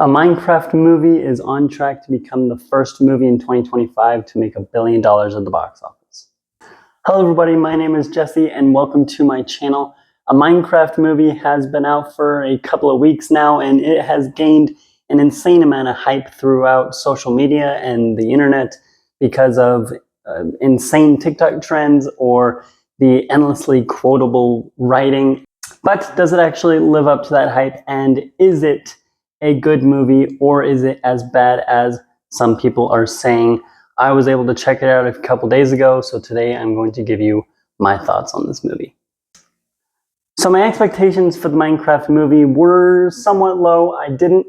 A Minecraft movie is on track to become the first movie in 2025 to make $1 billion at the box office. Hello everybody, my name is Jesse and welcome to my channel. A Minecraft movie has been out for a couple of weeks now and it has gained an insane amount of hype throughout social media and the internet because of insane TikTok trends or the endlessly quotable writing. But does it actually live up to that hype, and is it a good movie, or is it as bad as some people are saying? I was able to check it out a couple days ago, so today I'm going to give you my thoughts on this movie. So my expectations for the Minecraft movie were somewhat low. I didn't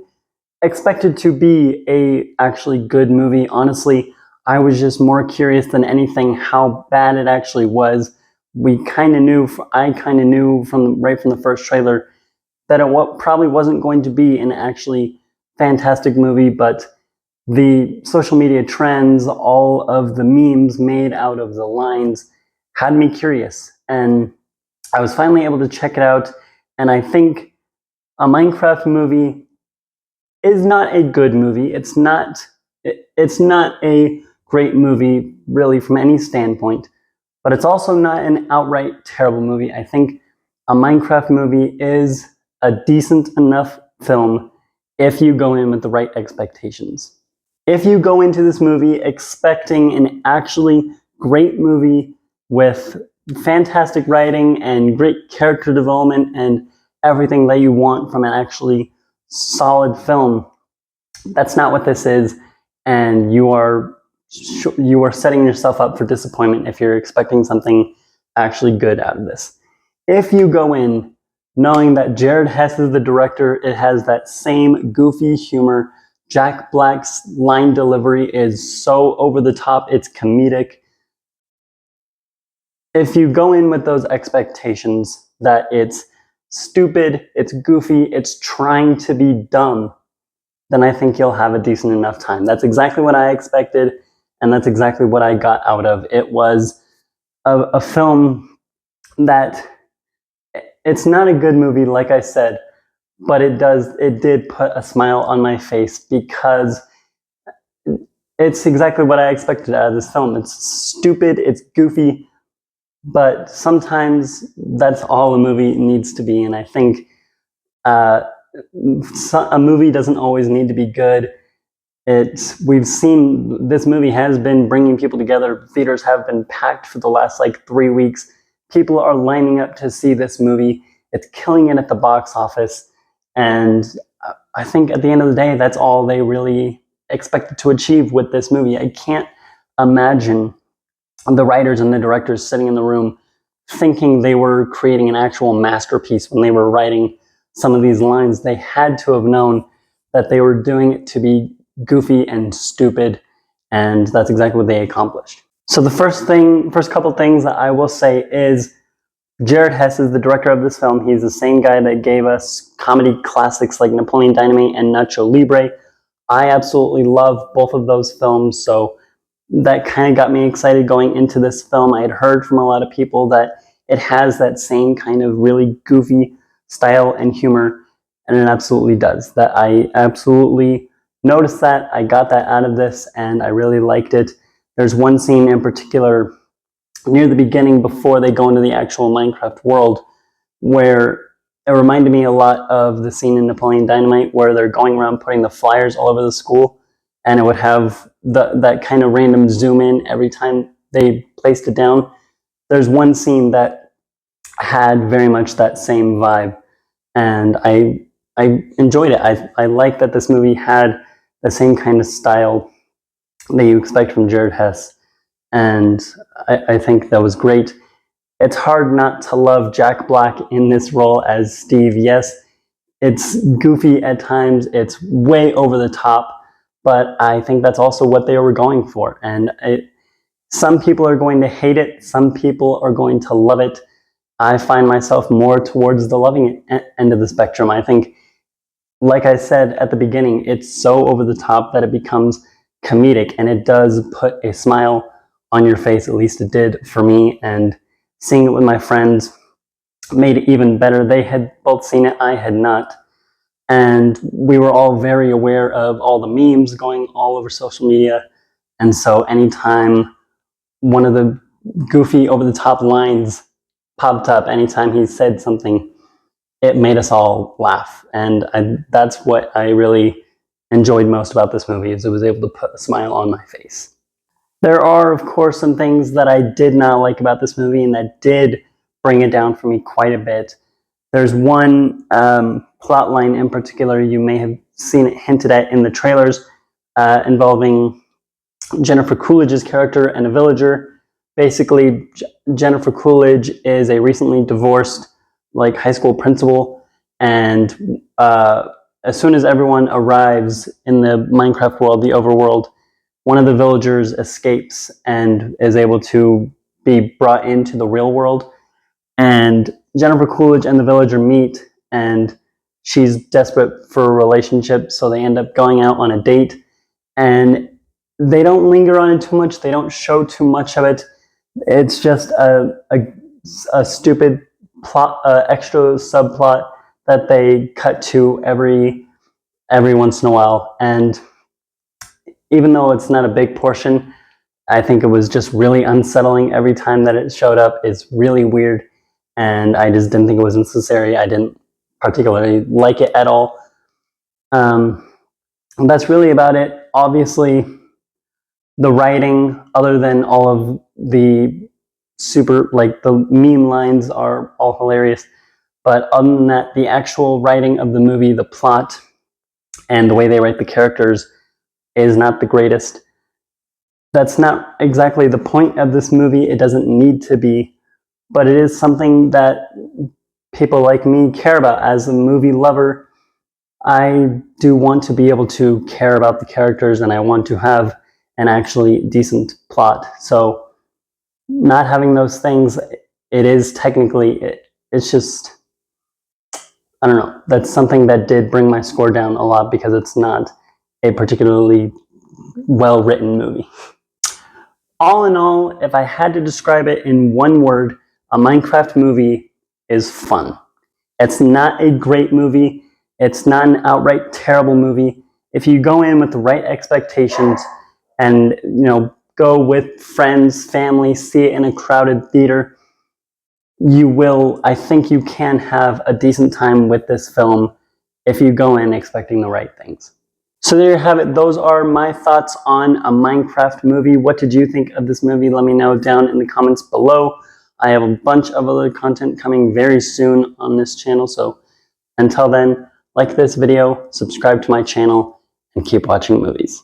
expect it to be a actually good movie. Honestly, I was just more curious than anything how bad it actually was. I kind of knew right from the first trailer that it probably wasn't going to be an actually fantastic movie, but the social media trends, all of the memes made out of the lines had me curious. And I was finally able to check it out, and I think a Minecraft movie is not a good movie. It's not a great movie, really, from any standpoint, but it's also not an outright terrible movie. I think a Minecraft movie is a decent enough film if you go in with the right expectations. If you go into this movie expecting an actually great movie with fantastic writing and great character development and everything that you want from an actually solid film, that's not what this is, and you are setting yourself up for disappointment if you're expecting something actually good out of this. If you go in knowing that Jared Hess is the director, it has that same goofy humor. Jack Black's line delivery is so over the top, it's comedic. If you go in with those expectations that it's stupid, it's goofy, it's trying to be dumb, then I think you'll have a decent enough time. That's exactly what I expected, and that's exactly what I got out of it. It was a film that, it's not a good movie, like I said, but it did put a smile on my face because it's exactly what I expected out of this film. It's stupid, it's goofy, but sometimes that's all a movie needs to be, and I think a movie doesn't always need to be good. We've seen this movie has been bringing people together. Theaters have been packed for the last 3 weeks. People are lining up to see this movie. It's killing it at the box office. And I think at the end of the day, that's all they really expected to achieve with this movie. I can't imagine the writers and the directors sitting in the room thinking they were creating an actual masterpiece when they were writing some of these lines. They had to have known that they were doing it to be goofy and stupid, and that's exactly what they accomplished. So the first couple things that I will say is Jared Hess is the director of this film. He's the same guy that gave us comedy classics like Napoleon Dynamite and Nacho Libre. I absolutely love both of those films, so that kind of got me excited going into this film. I had heard from a lot of people that it has that same kind of really goofy style and humor, and it absolutely does. That I absolutely noticed that. I got that out of this, and I really liked it. There's one scene in particular near the beginning before they go into the actual Minecraft world where it reminded me a lot of the scene in Napoleon Dynamite where they're going around putting the flyers all over the school, and it would have that kind of random zoom in every time they placed it down. There's one scene that had very much that same vibe, and I enjoyed it. I like that this movie had the same kind of style that you expect from Jared Hess, and I think that was great. It's hard not to love Jack Black in this role as Steve. Yes, it's goofy at times, it's way over the top, but I think that's also what they were going for. And some people are going to hate it, some people are going to love it. I find myself more towards the loving end of the spectrum. I think, like I said at the beginning, it's so over the top that it becomes comedic, and it does put a smile on your face. At least it did for me, and seeing it with my friends made it even better. They had both seen it, I had not, And we were all very aware of all the memes going all over social media. And so anytime one of the goofy over-the-top lines popped up, anytime he said something, it made us all laugh. And that's what I really enjoyed most about this movie, is it was able to put a smile on my face. There are, of course, some things that I did not like about this movie and that did bring it down for me quite a bit. There's one plot line in particular, you may have seen it hinted at in the trailers, involving Jennifer Coolidge's character and a villager. Basically, Jennifer Coolidge is a recently divorced high school principal, and as soon as everyone arrives in the Minecraft world, the overworld, one of the villagers escapes and is able to be brought into the real world. And Jennifer Coolidge and the villager meet, and she's desperate for a relationship, so they end up going out on a date. And they don't linger on it too much. They don't show too much of it. It's just a stupid plot, extra subplot that they cut to every once in a while. And even though it's not a big portion, I think it was just really unsettling every time that it showed up. It's really weird, and I just didn't think it was necessary. I didn't particularly like it at all. That's really about it. Obviously, the writing, other than all of the the meme lines, are all hilarious. But other than that, the actual writing of the movie, the plot, and the way they write the characters is not the greatest. That's not exactly the point of this movie. It doesn't need to be, but it is something that people like me care about. As a movie lover, I do want to be able to care about the characters, and I want to have an actually decent plot. So not having those things, it is technically, it's just, I don't know. That's something that did bring my score down a lot, because it's not a particularly well-written movie. All in all, if I had to describe it in one word, a Minecraft movie is fun. It's not a great movie. It's not an outright terrible movie. If you go in with the right expectations and, go with friends, family, see it in a crowded theater, I think you can have a decent time with this film if you go in expecting the right things. So there you have it. Those are my thoughts on a Minecraft movie. What did you think of this movie? Let me know down in the comments below. I have a bunch of other content coming very soon on this channel. So until then, like this video, subscribe to my channel, and keep watching movies.